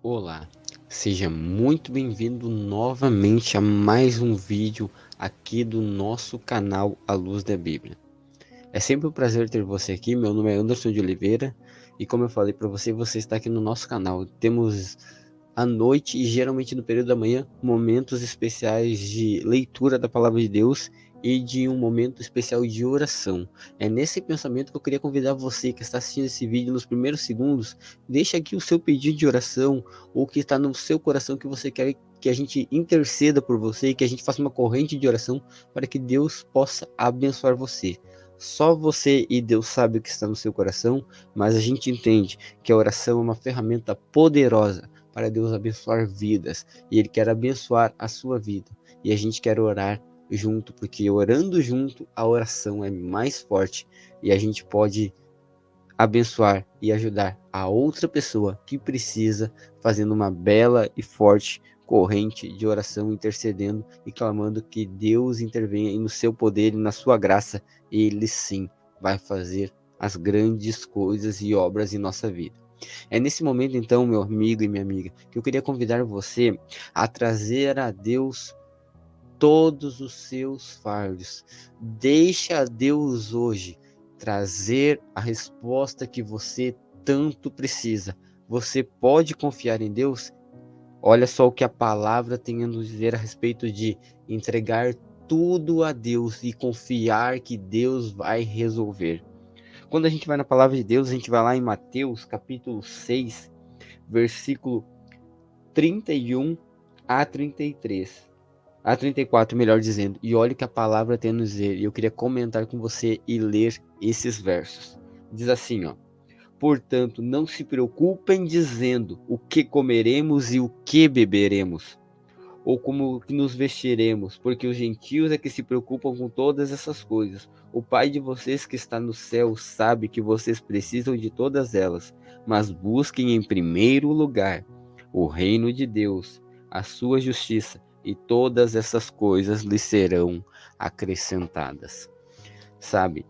Olá, seja muito bem-vindo novamente a mais um vídeo aqui do nosso canal A Luz da Bíblia. É sempre um prazer ter você aqui. Meu nome é Anderson de Oliveira e, como eu falei para você, você está aqui no nosso canal. Temos à noite e geralmente no período da manhã momentos especiais de leitura da palavra de Deus e de um momento especial de oração. É nesse pensamento que eu queria convidar você que está assistindo esse vídeo nos primeiros segundos, deixa aqui o seu pedido de oração ou que está no seu coração que você quer que a gente interceda por você e que a gente faça uma corrente de oração para que Deus possa abençoar você. Só você e Deus sabe o que está no seu coração, mas a gente entende que a oração é uma ferramenta poderosa para Deus abençoar vidas, e Ele quer abençoar a sua vida, e a gente quer orar junto, porque orando junto, a oração é mais forte, e a gente pode abençoar e ajudar a outra pessoa que precisa, fazendo uma bela e forte corrente de oração, intercedendo e clamando que Deus intervenha no seu poder e na sua graça, Ele sim vai fazer as grandes coisas e obras em nossa vida. É nesse momento, então, meu amigo e minha amiga, que eu queria convidar você a trazer a Deus todos os seus fardos. Deixa a Deus hoje trazer a resposta que você tanto precisa. Você pode confiar em Deus? Olha só o que a palavra tem a nos dizer a respeito de entregar tudo a Deus e confiar que Deus vai resolver. Quando a gente vai na palavra de Deus, a gente vai lá em Mateus, capítulo 6, versículo 31 a 33. A 34, melhor dizendo. E olha o que a palavra tem a nos dizer. E eu queria comentar com você e ler esses versos. Diz assim, ó: portanto, não se preocupem dizendo o que comeremos e o que beberemos, ou como que nos vestiremos, porque os gentios é que se preocupam com todas essas coisas. O Pai de vocês que está no céu sabe que vocês precisam de todas elas, mas busquem em primeiro lugar o reino de Deus, a sua justiça, e todas essas coisas lhes serão acrescentadas. Sabe?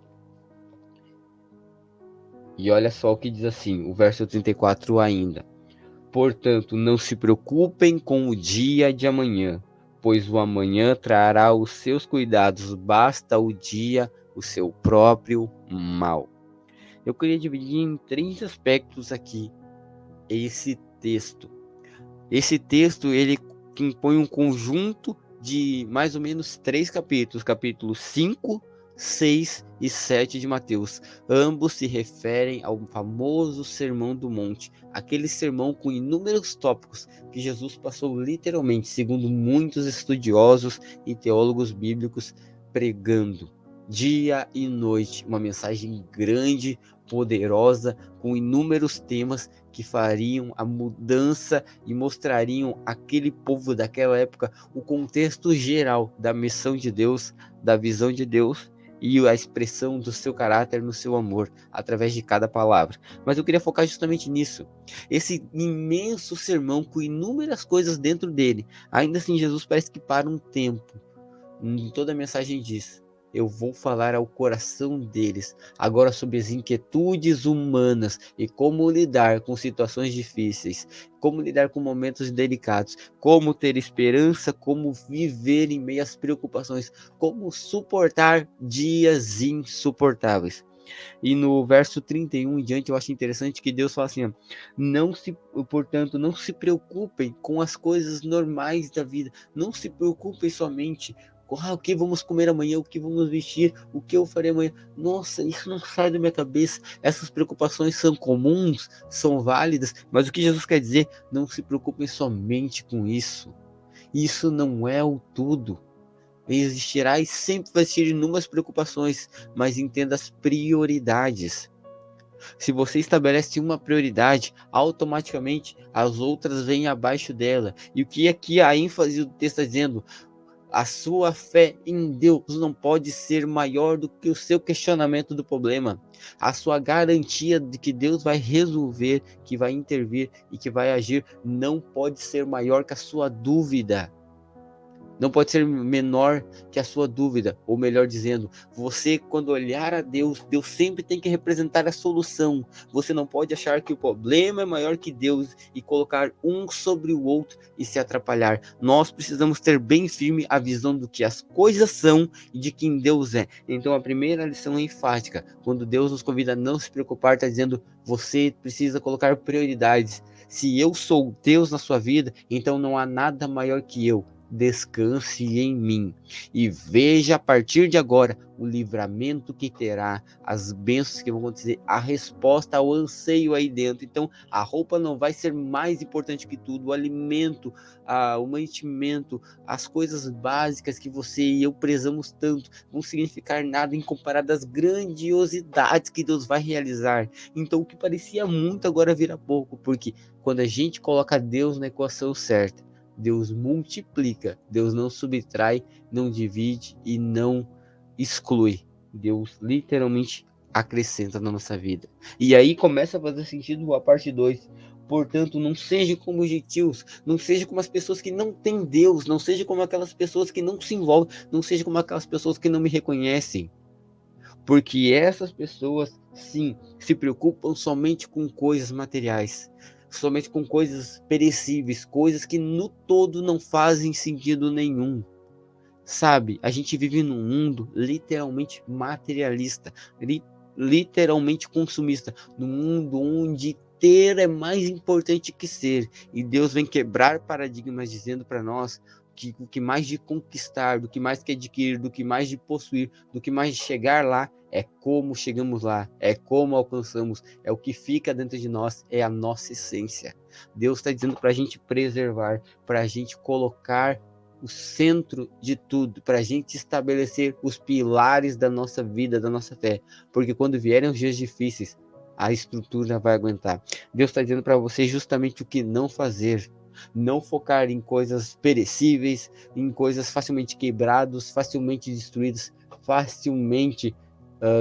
E olha só o que diz assim, o verso 34 ainda. Portanto, não se preocupem com o dia de amanhã, pois o amanhã trará os seus cuidados, basta o dia o seu próprio mal. Eu queria dividir em três aspectos aqui esse texto. Esse texto ele compõe um conjunto de mais ou menos três capítulos, capítulos 5, 6 e 7 de Mateus. Ambos se referem ao famoso Sermão do Monte, aquele sermão com inúmeros tópicos que Jesus passou literalmente, segundo muitos estudiosos e teólogos bíblicos, pregando dia e noite, uma mensagem grande, poderosa, com inúmeros temas que fariam a mudança e mostrariam aquele povo daquela época o contexto geral da missão de Deus, da visão de Deus e a expressão do seu caráter no seu amor através de cada palavra. Mas eu queria focar justamente nisso. Esse imenso sermão com inúmeras coisas dentro dele. Ainda assim, Jesus parece que para um tempo. Em toda a mensagem diz: eu vou falar ao coração deles agora sobre as inquietudes humanas e como lidar com situações difíceis, como lidar com momentos delicados, como ter esperança, como viver em meio às preocupações, como suportar dias insuportáveis. E no verso 31 em diante, eu acho interessante que Deus fala assim: ó, portanto, não se preocupem com as coisas normais da vida, não se preocupem somente com o que vamos comer amanhã, o que vamos vestir, o que eu farei amanhã. Nossa, isso não sai da minha cabeça. Essas preocupações são comuns, são válidas, mas o que Jesus quer dizer? Não se preocupem somente com isso. Isso não é o tudo. Existirá e sempre vai existir inúmeras preocupações, mas entenda as prioridades. Se você estabelece uma prioridade, automaticamente as outras vêm abaixo dela. E o que aqui a ênfase do texto está dizendo? A sua fé em Deus não pode ser maior do que o seu questionamento do problema. A sua garantia de que Deus vai resolver, que vai intervir e que vai agir não pode ser maior que a sua dúvida. não pode ser menor que a sua dúvida, ou melhor dizendo, você quando olhar a Deus, Deus sempre tem que representar a solução. Você não pode achar que o problema é maior que Deus e colocar um sobre o outro e se atrapalhar. Nós precisamos ter bem firme a visão do que as coisas são e de quem Deus é. Então a primeira lição é enfática. Quando Deus nos convida a não se preocupar, está dizendo, você precisa colocar prioridades. Se eu sou Deus na sua vida, então não há nada maior que eu. Descanse em mim e veja a partir de agora o livramento que terá, as bênçãos que vão acontecer, a resposta ao anseio aí dentro. Então a roupa não vai ser mais importante que tudo, o alimento, o mantimento, as coisas básicas que você e eu prezamos tanto vão significar nada em comparado às grandiosidades que Deus vai realizar. Então o que parecia muito agora vira pouco, porque quando a gente coloca Deus na equação certa, Deus multiplica, Deus não subtrai, não divide e não exclui. Deus literalmente acrescenta na nossa vida. E aí começa a fazer sentido a parte 2. Portanto, não seja como os gentios, não seja como as pessoas que não têm Deus, não seja como aquelas pessoas que não se envolvem, não seja como aquelas pessoas que não me reconhecem. Porque essas pessoas, sim, se preocupam somente com coisas materiais, somente com coisas perecíveis, coisas que no todo não fazem sentido nenhum. Sabe, a gente vive num mundo literalmente materialista, literalmente consumista, num mundo onde ter é mais importante que ser. E Deus vem quebrar paradigmas dizendo para nós que o que mais de conquistar, do que mais que adquirir, do que mais de possuir, do que mais de chegar lá, é como chegamos lá, é como alcançamos, é o que fica dentro de nós, é a nossa essência. Deus está dizendo para a gente preservar, para a gente colocar o centro de tudo, para a gente estabelecer os pilares da nossa vida, da nossa fé, porque quando vierem os dias difíceis, a estrutura vai aguentar. Deus está dizendo para você justamente o que não fazer. Não focar em coisas perecíveis, em coisas facilmente quebradas, facilmente destruídas, facilmente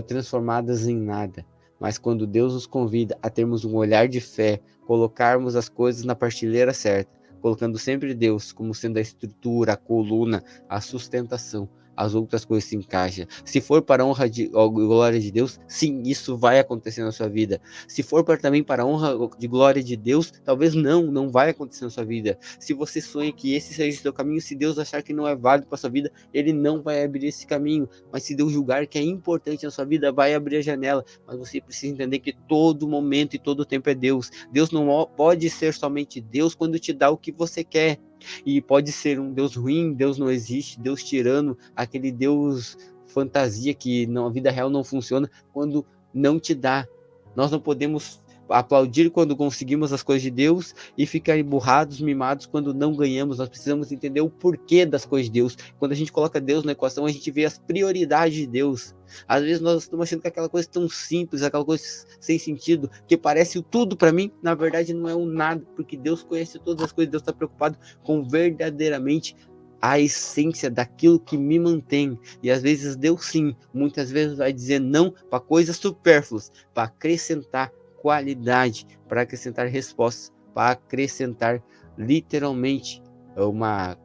transformadas em nada. Mas quando Deus nos convida a termos um olhar de fé, colocarmos as coisas na prateleira certa, colocando sempre Deus como sendo a estrutura, a coluna, a sustentação, as outras coisas se encaixam. Se for para a honra e glória de Deus, sim, isso vai acontecer na sua vida. Se for também para a honra e glória de Deus, talvez não vai acontecer na sua vida. Se você sonha que esse seja o seu caminho, se Deus achar que não é válido para a sua vida, Ele não vai abrir esse caminho. Mas se Deus julgar que é importante na sua vida, vai abrir a janela. Mas você precisa entender que todo momento e todo tempo é Deus. Deus não pode ser somente Deus quando te dá o que você quer. E pode ser um Deus ruim, Deus não existe, Deus tirano, aquele Deus fantasia que na vida real não funciona quando não te dá. Nós não podemos aplaudir quando conseguimos as coisas de Deus e ficar emburrados, mimados quando não ganhamos. Nós precisamos entender o porquê das coisas de Deus. Quando a gente coloca Deus na equação, a gente vê as prioridades de Deus. Às vezes nós estamos achando que aquela coisa tão simples, aquela coisa sem sentido, que parece o tudo para mim, na verdade não é um nada, porque Deus conhece todas as coisas, Deus está preocupado com verdadeiramente a essência daquilo que me mantém. E às vezes Deus sim, muitas vezes vai dizer não para coisas supérfluas, para acrescentar qualidade, para acrescentar respostas, para acrescentar literalmente uma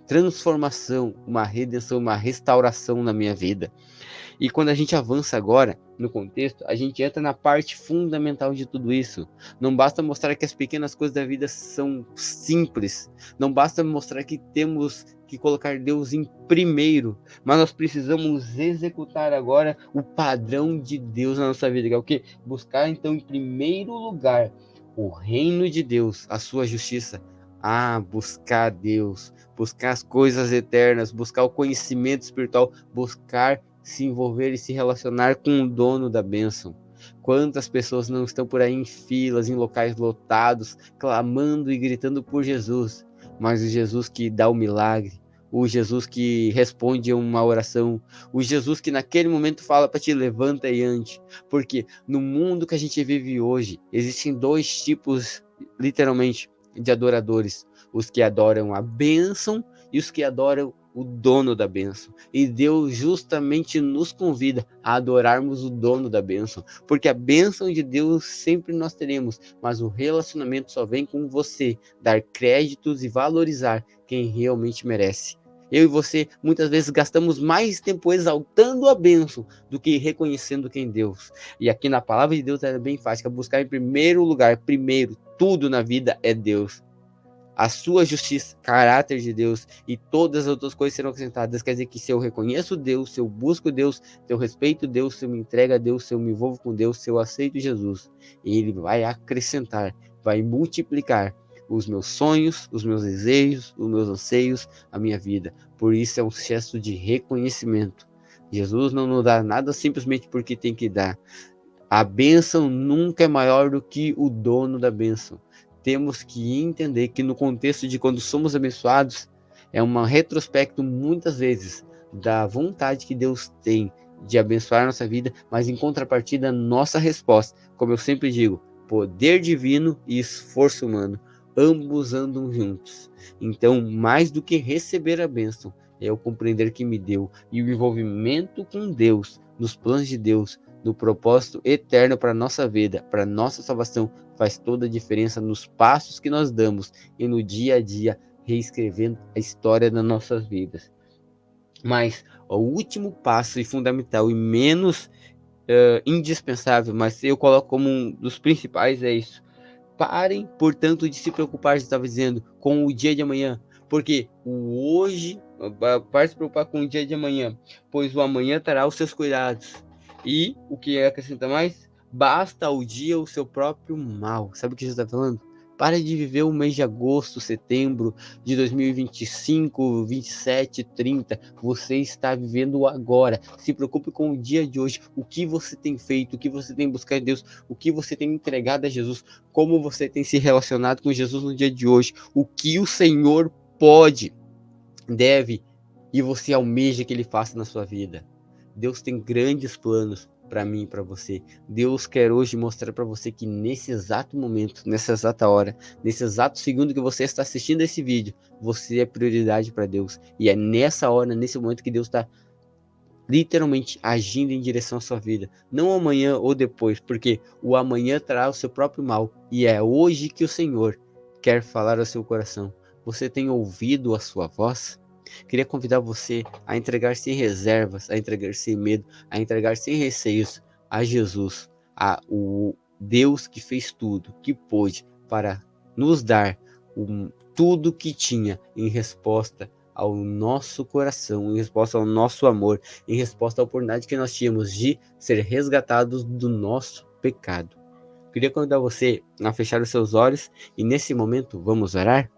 transformação, uma redenção, uma restauração na minha vida. E quando a gente avança agora no contexto, a gente entra na parte fundamental de tudo isso. Não basta mostrar que as pequenas coisas da vida são simples, não basta mostrar que temos que colocar Deus em primeiro, mas nós precisamos executar agora o padrão de Deus na nossa vida, que é o quê? Buscar então em primeiro lugar o reino de Deus, a sua justiça. Buscar Deus, buscar as coisas eternas, buscar o conhecimento espiritual, buscar se envolver e se relacionar com o dono da bênção. Quantas pessoas não estão por aí em filas, em locais lotados, clamando e gritando por Jesus, mas o Jesus que dá o milagre, o Jesus que responde a uma oração, o Jesus que naquele momento fala para te levanta e ande, porque no mundo que a gente vive hoje, existem dois tipos, literalmente, de adoradores, os que adoram a bênção e os que adoram o dono da bênção. E Deus justamente nos convida a adorarmos o dono da bênção, porque a bênção de Deus sempre nós teremos, mas o relacionamento só vem com você dar créditos e valorizar quem realmente merece. Eu e você, muitas vezes, gastamos mais tempo exaltando a bênção do que reconhecendo quem Deus. E aqui na palavra de Deus é bem fácil, é buscar em primeiro lugar, primeiro, tudo na vida é Deus. A sua justiça, caráter de Deus e todas as outras coisas serão acrescentadas. Quer dizer que se eu reconheço Deus, se eu busco Deus, se eu respeito Deus, se eu me entrego a Deus, se eu me envolvo com Deus, se eu aceito Jesus, Ele vai acrescentar, vai multiplicar os meus sonhos, os meus desejos, os meus anseios, a minha vida. Por isso é um gesto de reconhecimento. Jesus não nos dá nada simplesmente porque tem que dar. A bênção nunca é maior do que o dono da bênção. Temos que entender que no contexto de quando somos abençoados, é um retrospecto muitas vezes da vontade que Deus tem de abençoar a nossa vida, mas em contrapartida, nossa resposta, como eu sempre digo, poder divino e esforço humano, ambos andam juntos. Então, mais do que receber a bênção, é o compreender que me deu e o envolvimento com Deus, nos planos de Deus, no propósito eterno para a nossa vida, para a nossa salvação, faz toda a diferença nos passos que nós damos e no dia a dia, reescrevendo a história das nossas vidas. Mas o último passo e fundamental e menos indispensável, mas eu coloco como um dos principais, é isso. Parem, portanto, de se preocupar, já estava dizendo, com o dia de amanhã, porque o hoje, para se preocupar com o dia de amanhã, pois o amanhã terá os seus cuidados. E o que acrescenta mais? Basta ao dia o seu próprio mal. Sabe o que Jesus está falando? Pare de viver o mês de agosto, setembro de 2025, 27, 30. Você está vivendo o agora. Se preocupe com o dia de hoje. O que você tem feito, o que você tem buscado em Deus, o que você tem entregado a Jesus, como você tem se relacionado com Jesus no dia de hoje, o que o Senhor pode, deve e você almeja que Ele faça na sua vida. Deus tem grandes planos para mim e para você. Deus quer hoje mostrar para você que nesse exato momento, nessa exata hora, nesse exato segundo que você está assistindo esse vídeo, você é prioridade para Deus. E é nessa hora, nesse momento que Deus está literalmente agindo em direção à sua vida. Não amanhã ou depois, porque o amanhã trará o seu próprio mal. E é hoje que o Senhor quer falar ao seu coração. Você tem ouvido a sua voz? Queria convidar você a entregar sem reservas, a entregar sem medo, a entregar sem receios a Jesus, a o Deus que fez tudo, que pôde para nos dar tudo que tinha em resposta ao nosso coração, em resposta ao nosso amor, em resposta à oportunidade que nós tínhamos de ser resgatados do nosso pecado. Queria convidar você a fechar os seus olhos e nesse momento vamos orar?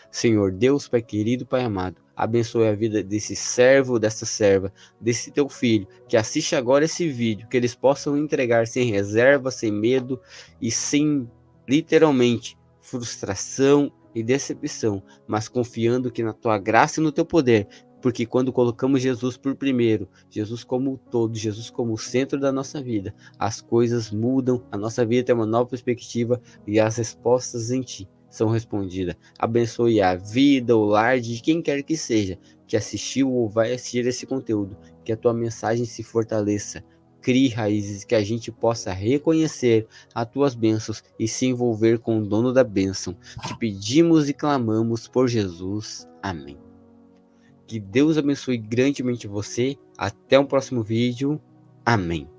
Senhor Deus, Pai querido, Pai amado, abençoe a vida desse servo, dessa serva, desse teu filho, que assiste agora esse vídeo, que eles possam entregar sem reserva, sem medo e sem, literalmente, frustração e decepção, mas confiando que na tua graça e no teu poder, porque quando colocamos Jesus por primeiro, Jesus como o todo, Jesus como o centro da nossa vida, as coisas mudam, a nossa vida tem uma nova perspectiva e as respostas em ti são respondidas. Abençoe a vida, o lar de quem quer que seja, que assistiu ou vai assistir esse conteúdo, que a tua mensagem se fortaleça, crie raízes, que a gente possa reconhecer as tuas bênçãos e se envolver com o dono da bênção. Te pedimos e clamamos por Jesus. Amém. Que Deus abençoe grandemente você. Até o próximo vídeo. Amém.